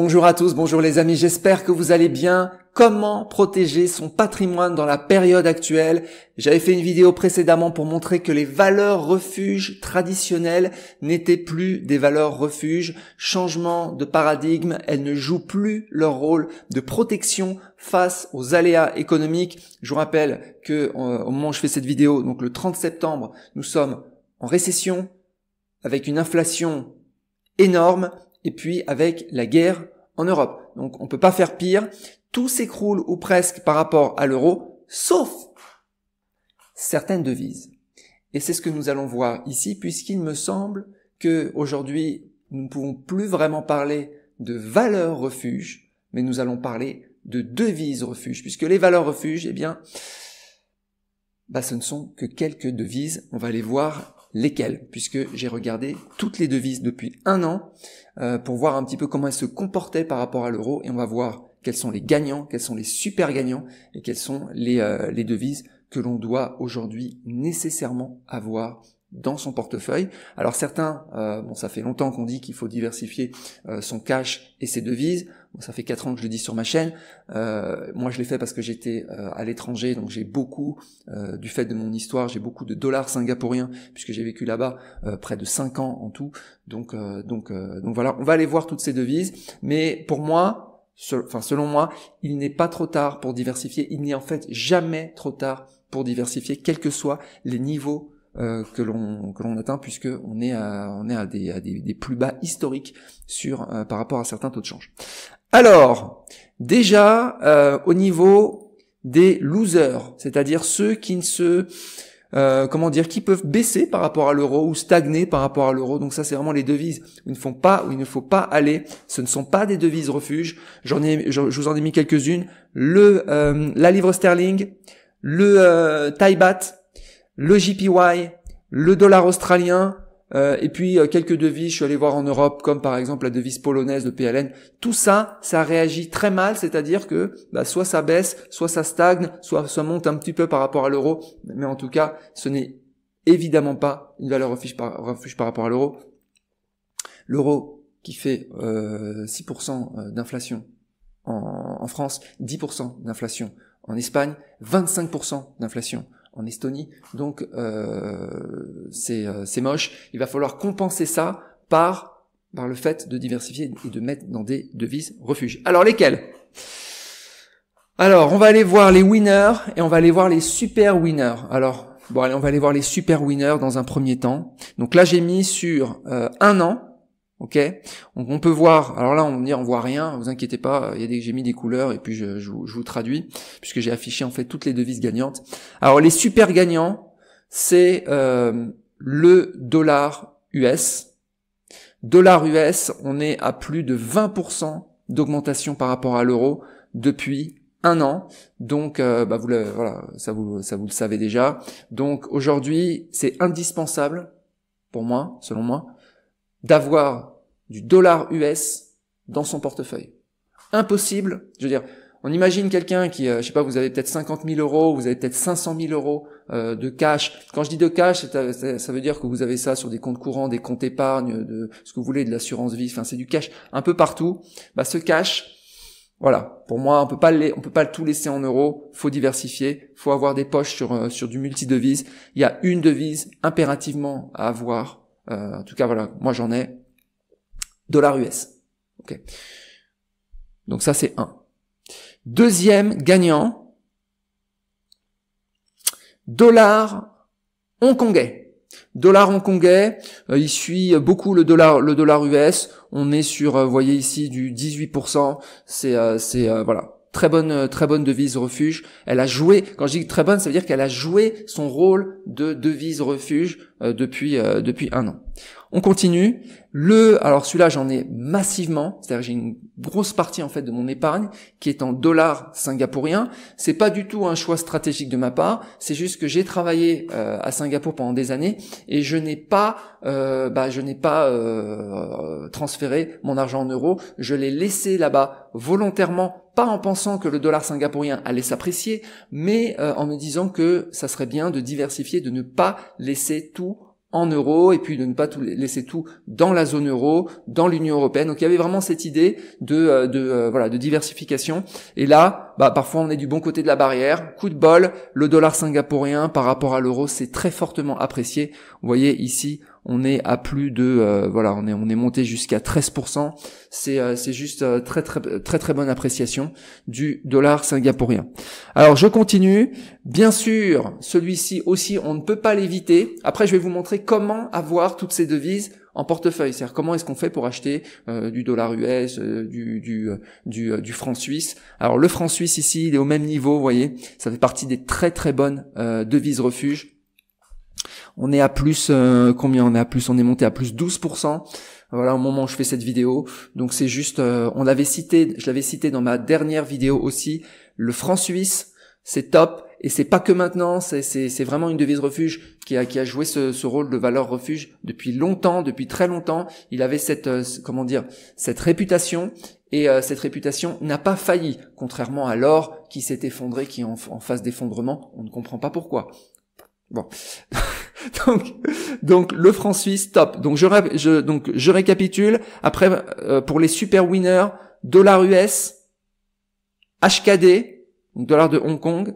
Bonjour à tous, bonjour les amis, j'espère que vous allez bien. Comment protéger son patrimoine dans la période actuelle? J'avais fait une vidéo précédemment pour montrer que les valeurs refuges traditionnelles n'étaient plus des valeurs refuges. Changement de paradigme, elles ne jouent plus leur rôle de protection face aux aléas économiques. Je vous rappelle que au moment où je fais cette vidéo, donc le 30 septembre, nous sommes en récession avec une inflation énorme. Et puis avec la guerre en Europe. Donc on peut pas faire pire. Tout s'écroule ou presque par rapport à l'euro, sauf certaines devises. Et c'est ce que nous allons voir ici, puisqu'il me semble que aujourd'hui nous ne pouvons plus vraiment parler de valeurs refuges, mais nous allons parler de devises refuges, puisque les valeurs refuges, eh bien, ce ne sont que quelques devises. On va les voir. Lesquelles, puisque j'ai regardé toutes les devises depuis un an pour voir un petit peu comment elles se comportaient par rapport à l'euro, et on va voir quels sont les gagnants, quels sont les super gagnants et quelles sont les devises que l'on doit aujourd'hui nécessairement avoir dans son portefeuille. Alors certains, ça fait longtemps qu'on dit qu'il faut diversifier son cash et ses devises. Ça fait 4 ans que je le dis sur ma chaîne. Moi, je l'ai fait parce que j'étais à l'étranger, donc j'ai beaucoup, du fait de mon histoire, j'ai beaucoup de dollars singapouriens puisque j'ai vécu là-bas près de 5 ans en tout. Donc voilà, on va aller voir toutes ces devises. Mais pour moi, selon moi, il n'est pas trop tard pour diversifier. Il n'est en fait jamais trop tard pour diversifier, quels que soient les niveaux que l'on atteint, puisque on est à des plus bas historiques par rapport à certains taux de change. Alors, déjà au niveau des losers, c'est-à-dire ceux qui ne se qui peuvent baisser par rapport à l'euro ou stagner par rapport à l'euro. Donc ça, c'est vraiment les devises où il ne faut pas aller. Ce ne sont pas des devises refuges. Je vous en ai mis quelques-unes. La livre sterling, le Thai baht, le JPY, le dollar australien, et puis quelques devises, je suis allé voir en Europe, comme par exemple la devise polonaise de PLN. Tout ça, ça réagit très mal, c'est-à-dire que soit ça baisse, soit ça stagne, soit ça monte un petit peu par rapport à l'euro, mais en tout cas, ce n'est évidemment pas une valeur refuge par rapport à l'euro. L'euro qui fait 6% d'inflation en France, 10% d'inflation en Espagne, 25% d'inflation en Estonie, donc c'est moche. Il va falloir compenser ça par le fait de diversifier et de mettre dans des devises refuges. Alors lesquelles? Alors on va aller voir les winners et on va aller voir les super winners. Alors allez, on va aller voir les super winners dans un premier temps. Donc là j'ai mis sur un an. Ok, donc on peut voir. Alors là, on voit rien. Vous inquiétez pas. J'ai mis des couleurs et puis je vous traduis puisque j'ai affiché en fait toutes les devises gagnantes. Alors les super gagnants, c'est le dollar US. Dollar US, on est à plus de 20% d'augmentation par rapport à l'euro depuis un an. Donc ça vous le savez déjà. Donc aujourd'hui, c'est indispensable pour moi, selon moi, d'avoir du dollar US dans son portefeuille. Impossible, je veux dire, on imagine quelqu'un qui, vous avez peut-être 50 000 euros, vous avez peut-être 500 000 euros de cash. Quand je dis de cash, ça veut dire que vous avez ça sur des comptes courants, des comptes épargne, de ce que vous voulez, de l'assurance vie, c'est du cash un peu partout. Ce cash, voilà, pour moi, on peut pas tout laisser en euros, faut diversifier, faut avoir des poches sur du multi-devise. Il y a une devise impérativement à avoir. En tout cas, voilà, moi j'en ai. Dollar US. Ok. Donc ça, c'est un. Deuxième gagnant. Dollar hongkongais. Dollar hongkongais, il suit beaucoup le dollar US. On est sur, vous voyez ici, du 18%. C'est voilà. Très bonne devise refuge. Elle a joué, quand je dis très bonne, ça veut dire qu'elle a joué son rôle de devise refuge depuis un an. On continue. Alors celui-là, j'en ai massivement, c'est-à-dire j'ai une grosse partie en fait de mon épargne qui est en dollars singapouriens. C'est pas du tout un choix stratégique de ma part, c'est juste que j'ai travaillé à Singapour pendant des années et je n'ai pas transféré mon argent en euros. Je l'ai laissé là-bas volontairement, pas en pensant que le dollar singapourien allait s'apprécier, mais en me disant que ça serait bien de diversifier, de ne pas laisser tout en euros et puis de ne pas tout laisser tout dans la zone euro, dans l'Union européenne. Donc il y avait vraiment cette idée de diversification. Et là, parfois on est du bon côté de la barrière. Coup de bol, le dollar singapourien par rapport à l'euro s'est très fortement apprécié. Vous voyez ici, on est à plus de on est monté jusqu'à 13%. C'est juste très bonne appréciation du dollar singapourien. Alors je continue. Bien sûr, celui-ci aussi on ne peut pas l'éviter. Après je vais vous montrer comment avoir toutes ces devises en portefeuille. C'est-à-dire comment est-ce qu'on fait pour acheter du dollar US, du franc suisse. Alors le franc suisse ici, il est au même niveau, vous voyez. Ça fait partie des très bonnes devises refuges. On est à plus, combien on est à plus? On est monté à plus 12%. Voilà, au moment où je fais cette vidéo. Donc c'est juste, je l'avais cité dans ma dernière vidéo aussi. Le franc suisse, c'est top. Et c'est pas que maintenant, c'est vraiment une devise refuge qui a joué ce rôle de valeur refuge depuis longtemps, depuis très longtemps. Il avait cette réputation. Et cette réputation n'a pas failli, contrairement à l'or qui s'est effondré, qui est en phase d'effondrement. On ne comprend pas pourquoi. Bon. donc le franc suisse, top. Donc je récapitule. Après, pour les super winners, dollar US, HKD, donc dollar de Hong Kong,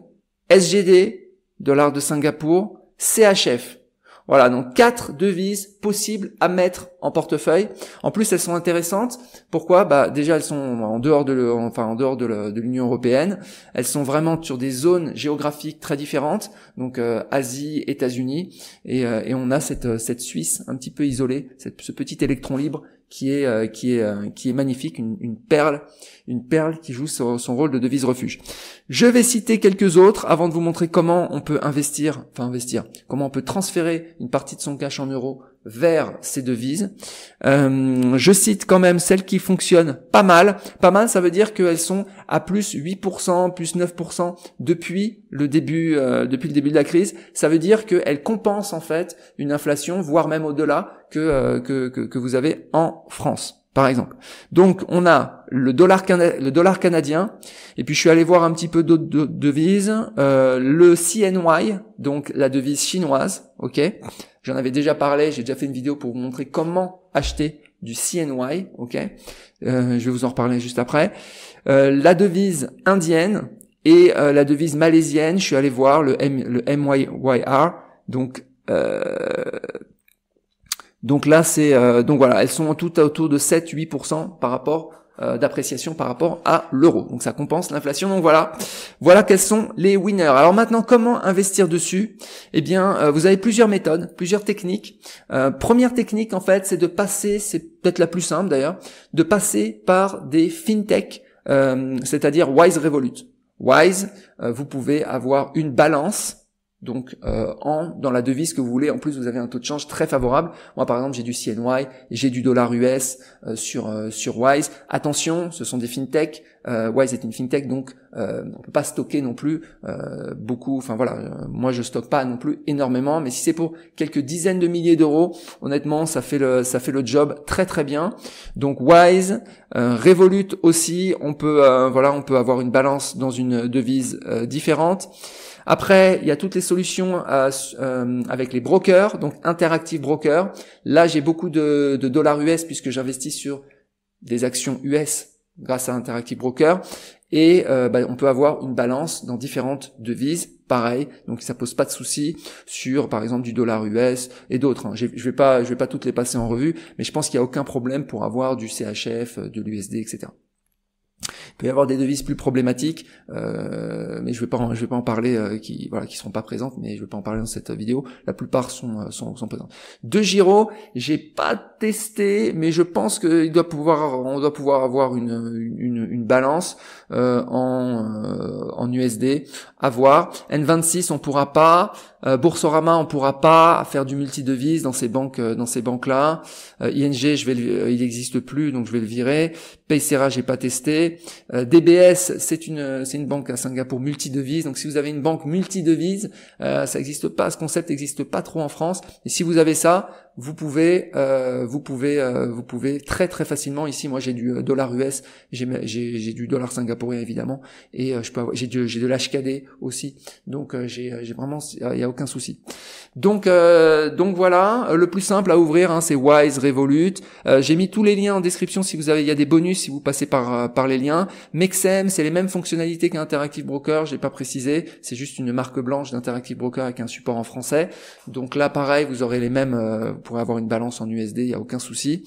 SGD, dollar de Singapour, CHF. Voilà, donc 4 devises possibles à mettre en portefeuille. En plus, elles sont intéressantes. Pourquoi? Déjà, elles sont en dehors de l'Union européenne. Elles sont vraiment sur des zones géographiques très différentes. Donc Asie, États-Unis, et on a cette Suisse un petit peu isolée, ce petit électron libre qui est magnifique, une perle qui joue son rôle de devise refuge. Je vais citer quelques autres avant de vous montrer comment on peut comment on peut transférer une partie de son cash en euros vers ces devises. Je cite quand même celles qui fonctionnent pas mal. Pas mal, ça veut dire qu'elles sont à plus 8%, plus 9% depuis le début de la crise. Ça veut dire qu'elles compensent en fait une inflation, voire même au-delà que vous avez en France, par exemple. Donc on a le dollar canadien, et puis je suis allé voir un petit peu d'autres devises, le CNY, donc la devise chinoise, ok. J'en avais déjà parlé, j'ai déjà fait une vidéo pour vous montrer comment acheter du CNY, ok. Je vais vous en reparler juste après. La devise indienne et la devise malaisienne, je suis allé voir le MYR, donc là c'est donc voilà, elles sont toutes autour de 7-8% par rapport d'appréciation par rapport à l'euro. Donc ça compense l'inflation. Donc voilà quels sont les winners. Alors maintenant, comment investir dessus? Eh bien, vous avez plusieurs méthodes, plusieurs techniques. Première technique en fait, c'est de passer, c'est peut-être la plus simple d'ailleurs, de passer par des fintech, c'est-à-dire Wise Revolut. Wise, vous pouvez avoir une balance. Donc dans la devise que vous voulez. En plus, vous avez un taux de change très favorable. Moi, par exemple, j'ai du CNY, j'ai du dollar US sur Wise. Attention, ce sont des fintech. Wise est une fintech, donc on peut pas stocker non plus beaucoup. Enfin voilà, moi je stocke pas non plus énormément, mais si c'est pour quelques dizaines de milliers d'euros, honnêtement, ça fait le job très bien. Donc Wise, Revolut aussi, on peut avoir une balance dans une devise différente. Après, il y a toutes les solutions avec les brokers, donc Interactive Broker. Là, j'ai beaucoup de dollars US puisque j'investis sur des actions US grâce à Interactive Broker. Et on peut avoir une balance dans différentes devises, pareil. Donc ça pose pas de souci sur, par exemple, du dollar US et d'autres. Je vais pas toutes les passer en revue, mais je pense qu'il y a aucun problème pour avoir du CHF, de l'USD, etc. Il peut y avoir des devises plus problématiques, mais je vais pas en parler, qui seront pas présentes, mais je vais pas en parler dans cette vidéo. La plupart sont présentes. De Giro, j'ai pas testé, mais je pense qu'on doit pouvoir avoir une balance en USD à voir. N26 on pourra pas. Boursorama on pourra pas faire du multidevise dans ces banques là. ING il existe plus, donc je vais le virer. Paysera j'ai pas testé. DBS, c'est une banque à Singapour multidevises. Donc si vous avez une banque multidevises, ça n'existe pas, ce concept n'existe pas trop en France. Et si vous avez ça, vous pouvez très très facilement. Ici, moi, j'ai du dollar US, j'ai du dollar singapourien évidemment, et j'ai de l'HKD aussi. Donc j'ai vraiment, il y a aucun souci. Donc voilà, le plus simple à ouvrir, hein, c'est Wise, Revolut. J'ai mis tous les liens en description si vous avez, il y a des bonus si vous passez par les liens. Mexem, c'est les mêmes fonctionnalités qu'Interactive Broker, j'ai pas précisé, c'est juste une marque blanche d'Interactive Broker avec un support en français. Donc là, pareil, vous aurez les mêmes, vous pourrez avoir une balance en USD, il y a aucun souci.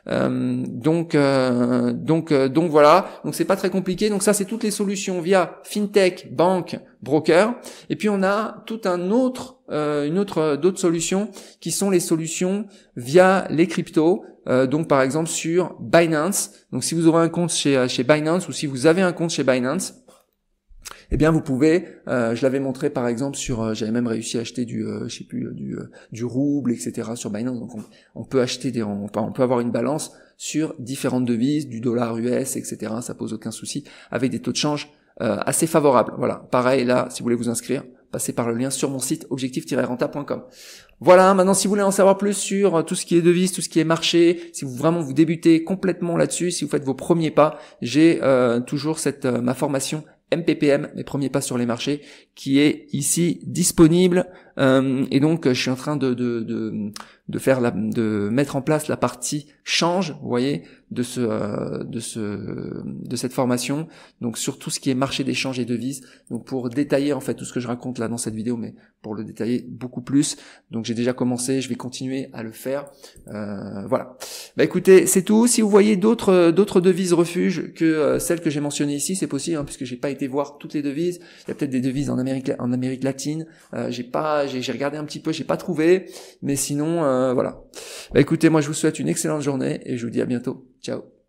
Donc voilà. Donc c'est pas très compliqué. Donc ça, c'est toutes les solutions via fintech, banque, broker. Et puis on a tout un autre, d'autres solutions qui sont les solutions via les cryptos. Donc par exemple sur Binance. Donc si vous aurez un compte chez Binance ou si vous avez un compte chez Binance, eh bien vous pouvez, je l'avais montré par exemple sur, j'avais même réussi à acheter du rouble, etc. sur Binance. Donc on peut acheter on peut avoir une balance sur différentes devises, du dollar US, etc. Ça pose aucun souci, avec des taux de change assez favorables. Voilà. Pareil là, si vous voulez vous inscrire, passez par le lien sur mon site objectif-renta.com. Voilà, maintenant si vous voulez en savoir plus sur tout ce qui est devises, tout ce qui est marché, si vous débutez complètement là-dessus, si vous faites vos premiers pas, j'ai toujours ma formation MPPM, mes premiers pas sur les marchés, qui est ici disponible, et donc je suis en train de mettre en place la partie change, vous voyez, de cette formation, donc sur tout ce qui est marché d'échange et devises, donc pour détailler en fait tout ce que je raconte là dans cette vidéo, mais pour le détailler beaucoup plus. Donc j'ai déjà commencé, je vais continuer à le faire. Voilà. Bah écoutez, c'est tout. Si vous voyez d'autres devises refuges que celles que j'ai mentionnées ici, c'est possible, hein, puisque j'ai pas été voir toutes les devises. Il y a peut-être des devises en Amérique latine. J'ai regardé un petit peu, j'ai pas trouvé, mais sinon voilà. Bah écoutez, moi je vous souhaite une excellente journée et je vous dis à bientôt. Ciao.